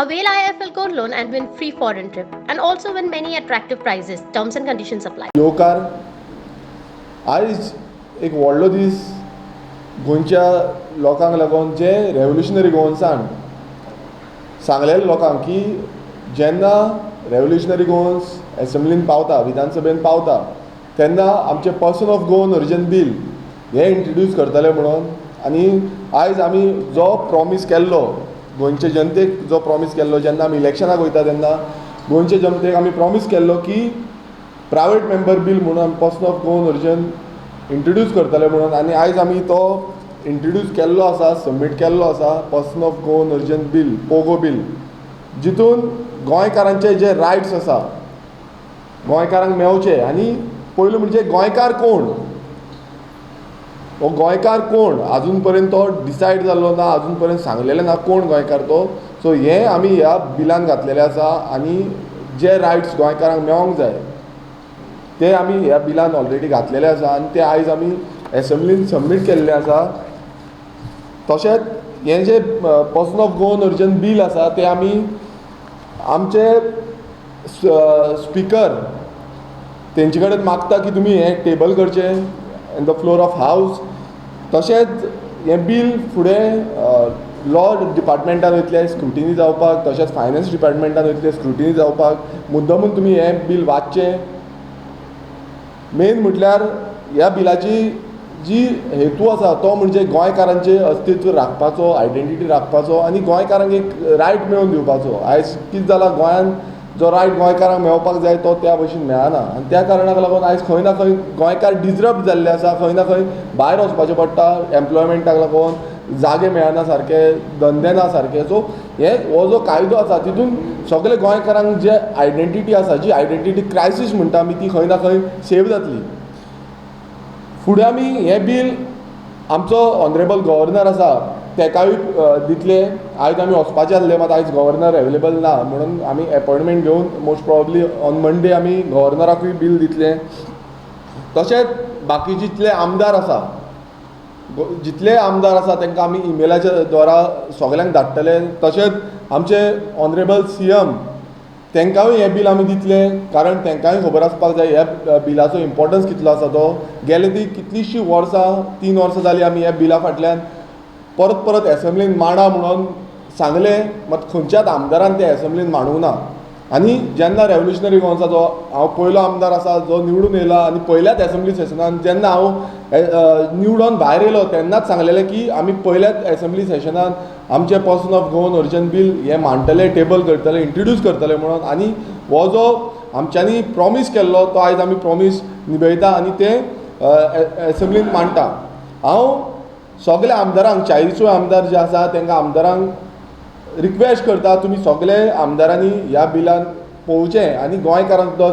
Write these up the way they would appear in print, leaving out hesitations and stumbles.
Avail IIFL Gold Loan and win free foreign trip and also win many attractive prizes. Terms and conditions apply. येवकार आयज एक व्हडलो दीस गोंयच्या लोकांक लागून जे रेव्होल्युशनरी गोवन्सान सांगलेले लोकांक की जेन्ना रेव्होल्युशनरी गोवन्स एसेंब्लीन पावता विधानसभेन पावता तेन्ना आमचें person of Goan origin bill हें इंट्रोड्यूस करतले म्हणून आनी आयज आमी जो प्रॉमीस केल्लो गोंयचे जनतेक जो प्रॉमीस केल्लो जेन्ना आमी इलेक्शनाक वयता तेन्ना गोंयचे जनतेक आमी प्रॉमीस केल्लो की प्रायवेट मेंबर बील म्हणून आमी person of Goan origin introduce करतले म्हणून आनी आयज आमी तो इंट्रोड्यूस केल्लो आसा सबमीट केल्लो आसा person of Goan origin bill Pogo bill जितून गोंयकारांचे जे रायट्स आसा गोंयकारांक मेवचे आनी पयलो म्हणजे गोंयकार कोण हो गोंयकार कोण आजून पर्यंत तो डिसायड जाल्लो ना आजून पर्यंत सांगलेलें ना कोण गोंयकार तो सो हें आमी ह्या बिलान घातलेलें आसा आनी जे रायट्स गोंयकारांक मेवंक जाय ते आमी ह्या बिलान ऑलरेडी घातलेले आसा आनी ते आयज आमी एसेंब्लीन सबमीट केल्ले आसा तशेंच हें जे person of Goan origin bill आसा ते आमी आमचे स्पिकर तेंचे कडेन मागता की तुमी हें टेबल करचें इन द फ्लोर ऑफ हावस तशेंच हें बील फुडें लॉ डिपार्टमेंटान वयतलें स्क्रुटिनी जावपाक तशेंच फायनान्स डिपार्टमेंटान वयतलें स्क्रुटिनी जावपाक मुद्दमून तुमी हें बील वाचचें मेन म्हटल्यार ह्या बिलाची जी हेतू आसा तो म्हणजे गोंयकारांचें अस्तित्व राखपाचो आयडेंटिटी राखपाचो आनी गोंयकारांक एक रायट मेळोवन दिवपाचो आयज कितें जाला गोंयांत जो रायट गोंयकारांक मेळपाक जाय तो त्या भशेन मेळना आनी त्या कारणाक लागून आयज खंय ना खंय गोंयकार डिजरप्ट जाल्ले आसा खंय ना खंय भायर वचपाचें पडटा एम्प्लॉयमेंटाक लागून जागे मेळना सारके धंदे ना सारके सो हो जो कायदो आसा तितून सगळे गोंयकारांक जे आयडेंटिटी आसा जी आयडेंटिटी क्रायसीस म्हणटा आमी ती खंय ना खंय सेव जातली फुडें आमी हें बील आमचो ऑनरेबल गव्हर्नर आसा तेकाय दितले आयज आमी वचपाचे आसले मात आयज गव्हर्नर अवेलेबल ना म्हणून आमी अपॉयंटमेंट घेवन मोस्ट प्रॉब्ली ऑन मंडे आमी गव्हर्नराकूय बील दितले तशेंच बाकी जितले आमदार आसा जितले आमदार आसा तांकां आमी इमेलाच्या द्वारा सगल्यांक धाडटले तशेंच आमचे ऑनरेबल CM तांकांय हें बील आमी दितले कारण तांकांय खबर आसपाक जाय ह्या बिलाचो इम्पॉर्टन्स कितलो आसा तो गेले ती कितलींशीं वर्सां 3 वर्सां जालीं आमी ह्या बिला फाटल्यान परत परत एसेंब्लीन मांडा म्हणून सांगलें मात खंयच्याच आमदारान ते एसेंब्लीन मांडूंक ना आनी जेन्ना रेव्होल्युशनरी गोवन्साचो हांव पयलो आमदार आसा जो निवडून येयला आनी पयल्याच एसेंब्ली सेशनान जेन्ना हांव निवडून भायर येयलो तेन्नाच सांगलेलें की आमी पयल्याच एसेंब्ली सेशनान आमचें person of Goan origin bill हें मांडटले टेबल करतले इंट्रोड्यूस करतले म्हणून आनी हो जो आमच्यांनी प्रॉमीस केल्लो तो आयज आमी प्रॉमीस निभयता आनी तें एसेंब्लीन मांडटा हांव सगळे आमदारांक 40 आमदार जे आसा तांकां आमदारांक रिक्वेस्ट करता तुमी सगळे आमदारांनी ह्या बिलान पळोवचें आनी गोंयकारांक जो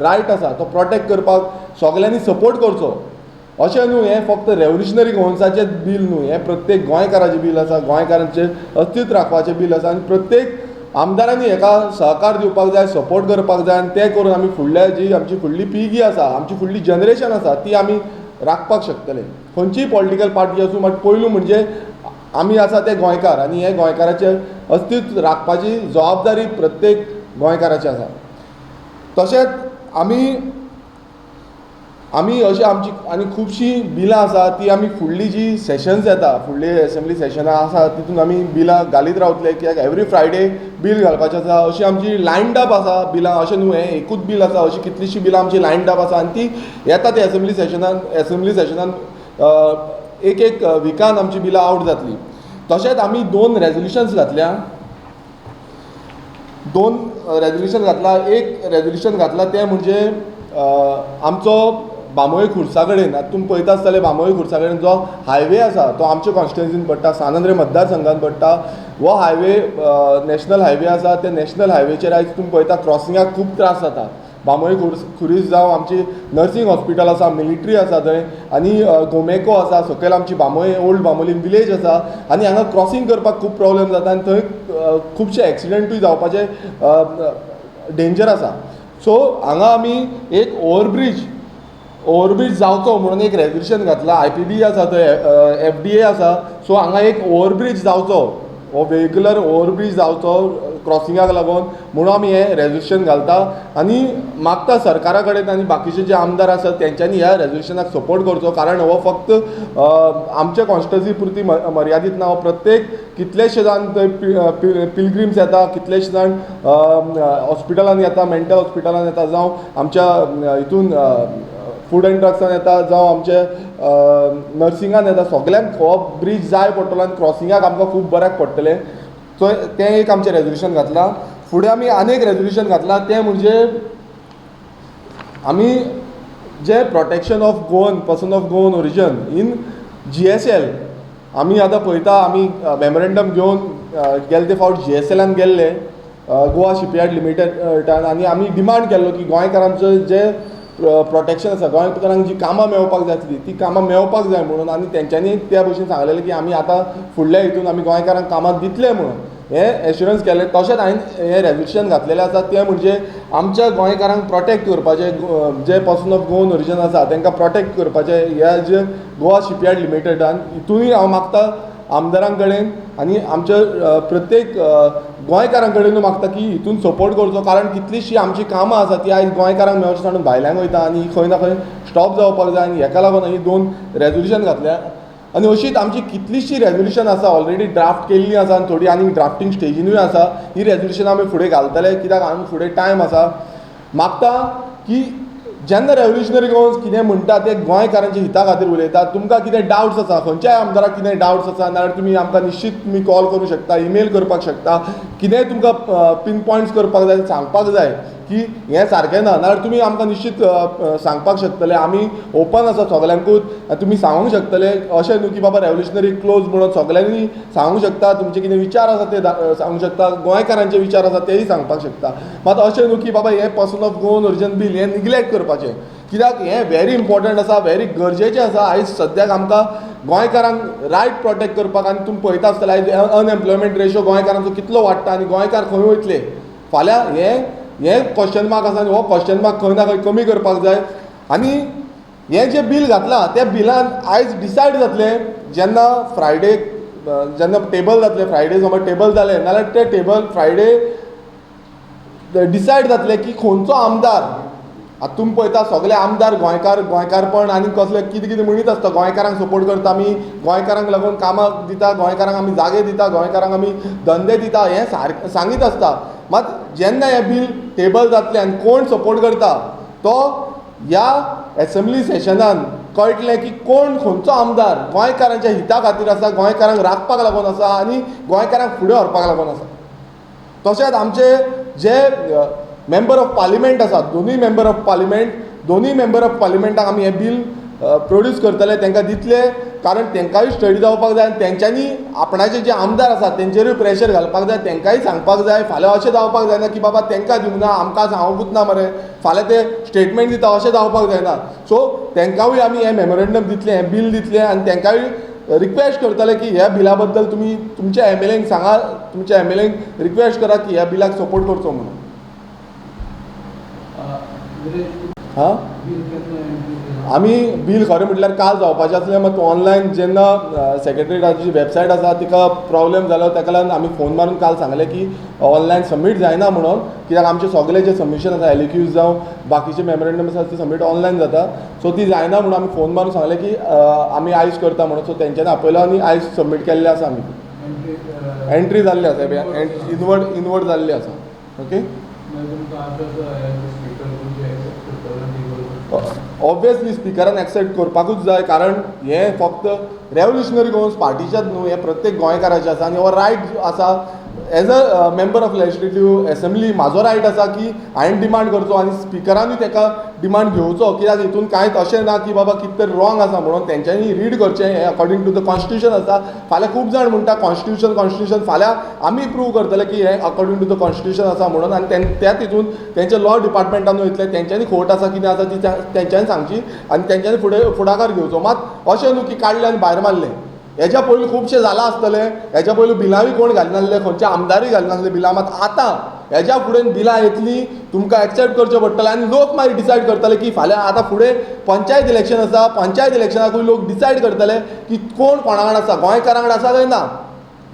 रायट आसा तो प्रोटेक्ट करपाक सगळ्यांनी सपोर्ट करचो अशें न्हू हें फक्त रेव्होल्युशनरी गोवन्साचें बील न्हू हें प्रत्येक गोंयकाराचें बील आसा गोंयकारांचें अस्तित्व राखपाचें बील आसा आनी प्रत्येक आमदारांनी हेका सहकार दिवपाक जाय सपोर्ट करपाक जाय आनी तें करून आमी फुडल्या जी आमची फुडली पिळगी आसा आमची फुडली जनरेशन आसा ती आमी राखपाक शकतले खंयचीय पॉलिटिकल पार्टी आसूं मात पयलू म्हणजे आमी आसा ते गोंयकार आनी हे गोंयकाराचें अस्तित्व राखपाची जबाबदारी प्रत्येक गोंयकाराची आसा तशेंच आमी अशी आमची आनी खुबशीं बिलां आसा ती आमी फुडली जी सेशन्स येता फुडली एसेंब्ली सेशनां आसा तितून आमी बिलां घालीत रावतले कित्याक एवरी फ्रायडे बील घालपाचें आसा अशी आमची लायन्ड अप आसा बिलां अशें न्हू हें एकूच बील आसा अशी कितलींशीं बिलां आमची लायन्ड अप आसा आनी ती येता ते एसेंब्ली सेशनान एक विकान आमची बिलां आवट जातली तशेंच आमी 2 रेजोल्युशन्स घातल्या 2 रेजोल्युशन घातला एक रेजोल्युशन घातला तें म्हणजे आमचो बांबोळे खुर्सा कडेन आतां तुमी पळयता आसतले बांबोळे खुर्सा कडेन जो हायवे आसा तो आमच्या कॉन्स्टिट्युएन्सीन पडटा सानंद्रे मतदारसंघात पडटा हो हायवे नॅशनल हायवे आसा त्या नॅशनल हायवेचेर आयज तुमी पळयता क्रॉसिंगाक खूब त्रास जाता बांबोळे खुरीस जावं आमची नर्सींग हॉस्पिटल आसा मिलिटरी आसा थंय आनी गोमेको आसा सकयल आमची बांबोळे ओल्ड बांबोली विलेज आसा आनी हांगा क्रॉसींग करपाक खूब प्रॉब्लेम जाता आनी थंय खुबशे एक्सिडंटूय जावपाचे डेंजर आसा सो हांगा आमी एक ओवरब्रीज जावचो म्हणून एक रेजोल्युशन घातला IPB आसा थंय FDA आसा सो हांगा एक ओवरब्रीज जावचो हो वेहिक्युलर ओवरब्रीज जावचो क्रॉसिंगाक लागून म्हणून आमी हें रेजोल्युशन घालता आनी मागता सरकारा कडेन आनी बाकीचे जे आमदार आसात तेंच्यांनी ह्या रेजोल्युशनाक सपोर्ट करचो, कारण हो फक्त आमच्या कॉन्स्टिट्युन्सी पुरती मर्यादीत ना, हो प्रत्येक कितलेशे जाण थंय पिलग्रिम्स येता, कितलेशे जाण हॉस्पिटलान येता, मेंटल हॉस्पिटलान येता, जावं आमच्या हितून फूड एंड ड्रग्सान येता, जावं आमचे नर्सिंगान येता, सगल्यांक हो ब्रीज जाय पडटलो आनी क्रॉसिंगाक आमकां खूब बऱ्याक पडटलें. सो तें एक आमचें रेजोल्युशन घातलां. फुडें आमी आनी एक रेजोल्युशन घातलां, तें म्हणजे आमी जे protection of Goan person of Goan origin in GSL आमी आतां पळयता, आमी मेमोरेंडम घेवन गेले ते फावट GSLान गेल्ले, गोवा शिपयार्ड लिमिटेडान, आनी आमी डिमांड केल्लो की गोंयकारांचो जे प्रोटेक्शन आसा, गोंयकारांक जी कामां मेळपाक जाय ती कामां मेळपाक जाय म्हणून, आनी तेंच्यांनी त्या भशेन सांगलेलें की आमी आतां फुडल्या हितून आमी गोंयकारांक कामां दितले म्हणून हें एश्युरन्स केलें. तशेंच हांवें हें रेजोल्युशन घातलेलें आसा, तें म्हणजे आमच्या गोंयकारांक प्रोटेक्ट करपाचें, जे पर्सन ऑफ गोवन ओरिजन आसा तांकां प्रोटेक्ट करपाचें ह्या जे गोवा शिपयार्ड लिमिटेडान. हितूनय हांव मागता आमदारां कडेन आनी आमच्या प्रत्येक गोंयकारां कडेनूय मागता की हितून सपोर्ट करचो, कारण कितलींशीं आमचीं कामां आसा ती आयज गोंयकारांक मेळचें सांडून भायल्यांक वयता आनी खंय ना खंय स्टॉप जावपाक जाय, आनी हेका लागून ही 2 रेजोल्युशन घातल्या. आनी अशीच आमची कितलींशीं रेजोल्युशन आसा, ऑलरेडी ड्राफ्ट केल्लीं आसा आनी थोडी आनी ड्राफ्टींग स्टेजीनूय आसा. ही रेजोल्युशन आमी फुडें घालतले, कित्याक आमी फुडें टायम आसा. मागता की जेन्ना रेव्होल्युशनरी गोवन्स कितें म्हणटा ते गोंयकारांच्या हिता खातीर उलयता. तुमकां कितें डावट्स आसा, खंयच्याय आमदाराक कितें डावट्स आसा नाल्यार तुमी आमकां निश्चित तुमी कॉल करूं शकता, ईमेल करपाक शकता. कितेंय तुमकां पिन पॉयंट्स करपाक जाय, सांगपाक जाय की हें सारकें ना, नाल्यार तुमी आमकां निश्चित सांगपाक शकतले. आमी ओपन आसा सगल्यांकूच, तुमी सांगूंक शकतले. अशें न्हू की बाबा रेव्होल्युशनरी क्लोज म्हणून, सगल्यांनी सांगूंक शकता. तुमचे कितें विचार आसा ते सांगूंक शकता, गोंयकारांचे विचार आसा तेय सांगपाक शकता. मात अशें न्हू की बाबा हें person of Goan origin bill हें निग्लेक्ट करपाचें, कित्याक हें व्हेरी इम्पॉर्टंट आसा, व्हेरी गरजेचें आसा. आयज सद्याक आमकां गोंयकारांक रायट प्रोटेक्ट करपाक, आनी तुमी पळयता आसतले आयज अनएम्प्लॉयमेंट रेशो गोंयकारांचो कितलो वाडटा आनी गोंयकार खंय वयतले. फाल्यां हें क्वेश्चन मार्क आसा आनी हो क्वेश्चन मार्क खंय ना खंय कमी करपाक जाय. आनी हें जें बील घातलां त्या बिलान आयज डिसायड जातलें जेन्ना फ्रायडे, जेन्ना टेबल जातलें, फ्रायडे समज टेबल जालें नाल्यार ते टेबल फ्रायडे डिसायड जातलें की खंयचो आमदार. आतां तुमी पळयता सगळे आमदार गोंयकारपण आनी कसले कितें कितें म्हणीत आसता, गोंयकारांक सपोर्ट करता आमी, गोंयकारांक लागून कामां दिता, गोंयकारांक आमी जागे दिता, गोंयकारांक आमी धंदे दिता, हें सांगीत आसता. मात जेन्ना हें बील टेबल जातलें आनी कोण सपोर्ट करता तो ह्या एसेंब्ली सेशनान कळटलें की कोण खंयचो आमदार गोंयकारांच्या हिता खातीर आसा, गोंयकारांक राखपाक लागून आसा आनी गोंयकारांक फुडें व्हरपाक लागून आसा. तशेंच आमचे जे मेंबर ऑफ पार्लिमेंट आसात, दोनूय मेंबर ऑफ पार्लिमेंटाक आमी हें बील प्रोड्यूस करतले, तांकां दितले, कारण तांकांय स्टडी जावपाक जाय आनी तेंच्यांनी आपणाचे जे आमदार आसात तेंचेरूय प्रेशर घालपाक जाय, तांकांय सांगपाक जाय. फाल्यां अशें जावपाक जायना की बाबा तांकां दिवंक ना, आमकां सांगूंकूच ना मरे, फाल्यां ते स्टेटमेंट दिता अशें जावपाक जायना. सो तांकांय आमी हें मेमोरेंडम दितलें, हें बील दितलें आनी तांकांय रिक्वेस्ट करतले की ह्या बिला बद्दल तुमी तुमच्या एमएलएंक सांगा, तुमच्या एमएलएंक रिक्वेस्ट करा की ह्या बिलाक सपोर्ट करचो म्हणून. हां, आमी बील खरें म्हटल्यार काल जावपाचें आसलें, मात ऑनलायन जेन्ना सेक्रेटरीएटाची वेबसायट आसा तिका प्रॉब्लेम जालो, ताका लागून आमी फोन मारून काल सांगलें की ऑनलायन सबमीट जायना म्हणून, कित्याक आमचे सगळे जे सबमिशन आसा एलिक्यूज जावं बाकीचे मेमोरेंडम आसा ती सबमीट ऑनलायन जाता. सो ती जायना म्हणून आमी फोन मारून सांगलें की आमी आयज करता म्हणून. सो तेंच्यांनी आपयलो आनी आयज सबमीट केल्लें आसा. आमी एंट्री जाल्ली आसा, इनवर्ड जाल्ली आसा. ओके, ऑब्वियसली स्पिकरान एक्सेप्ट करपाकूच जाय, कारण हें फक्त रेव्होल्युशनरी गोवन्स पार्टीच्याच न्हू, हें प्रत्येक गोंयकाराचें आसा आनी हो रायट आसा. As a member of legislative assembly म्हाजो रायट आसा की हांवें डिमांड करचो आनी स्पिकरानूय ताका डिमांड घेवचो, कित्याक हितून कांयच अशें ना की बाबा कितें तरी रॉंग आसा म्हणून. तेंच्यांनी रीड करचें, हें अकॉर्डिंग टू द कॉन्स्टिट्युशन आसा. फाल्यां खूब जाण म्हणटा कॉन्स्टिट्युशन, फाल्यां आमी प्रूव करतले की हें अकॉर्डिंग टू द कॉन्स्टिट्युशन आसा म्हणून, आनी त्याच हितून तेंचे लॉ डिपार्टमेंटान वयतले, तेंच्यांनी खोट आसा कितें आसा ती तेंच्यांनी सांगची आनी तेंच्यांनी फुडाकार घेवचो. मात अशें न्हू की काडलें आनी भायर मारलें. हेच्या पयलीं खुबशें जालां आसतलें, हेच्या पयलीं बिलांय कोण घालिनासले, खंयचे आमदारूय घालिनासले बिलां. मात आतां हेच्या फुडें बिलां येतलीं, तुमकां एक्सेप्ट करचें पडटलें आनी लोक मागीर डिसायड करतले की फाल्यां आतां फुडें पंचायत इलेक्शन आसा, पंचायत इलेक्शनाकूय लोक डिसायड करतले की कोण कोणा वांगडा आसा, गोंयकारां वांगडा आसा काय ना.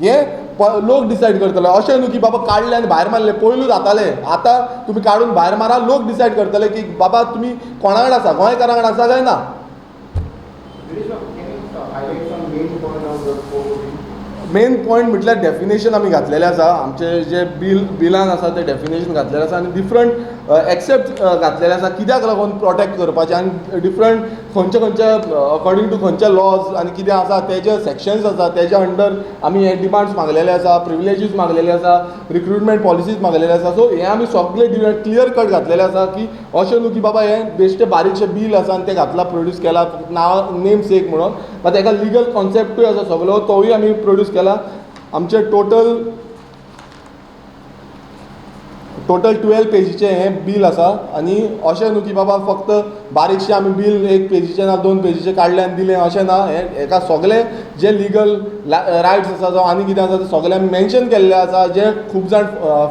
हें लोक डिसायड करतले. अशें न्हू की बाबा काडले आनी भायर मारले, पयलू जाताले. आतां तुमी काडून भायर मारा, लोक डिसायड करतले की बाबा तुमी कोणा कडेन आसा, गोंयकारां कडेन आसा काय ना. मेन पॉयंट म्हटल्यार डेफिनेशन आमी घातलेलें आसा. आमचे जे बिलान आसा ते डेफिनेशन घातलेलें आसा आनी डिफरंट एक्सेप्ट घातलेलें आसा कित्याक लागून प्रोटेक्ट करपाचें आनी डिफरंट खंयचे खंयचे अकॉर्डिंग टू खंयचे लॉज आनी कितें आसा तेजे सेक्शन्स आसा तेज्या अंडर आमी हे डिमांड्स मागलेले आसा, प्रिविलेजीस मागलेले आसा, रिक्रुटमेंट पॉलिसीज मागलेले आसा. सो हे आमी सगळे क्लियर कट घातलेले आसा की अशें न्हू की बाबा हे बेश्टे बारीकशे बील आसा आनी ते घातला प्रोड्यूस केला नांव नेम सेक म्हणून, बट ताका लिगल कॉन्सेप्टूय आसा सगळो तोय आमी प्रोड्यूस केला. आमचे टोटल 12 पेजीचें हें बील आसा आनी अशें न्हू की बाबा फक्त बारीकशें आमी बील 1 पेजीचें ना 2 पेजीचें काडलें आनी दिलें अशें ना. हेका सगळे जे लिगल रायट्स आसा जावं आनी कितें आसा ते सगळे आमी मेन्शन केल्ले आसा. जे खूब जाण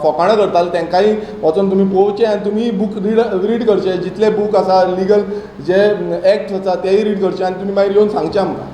फकाणां करताले तांकांय वचून तुमी पळोवचें आनी तुमी बूक रीड करचे. जितले बूक आसा लिगल जे एक्ट्स आसा तेय रीड करचे आनी तुमी मागीर येवन सांगचें आमकां.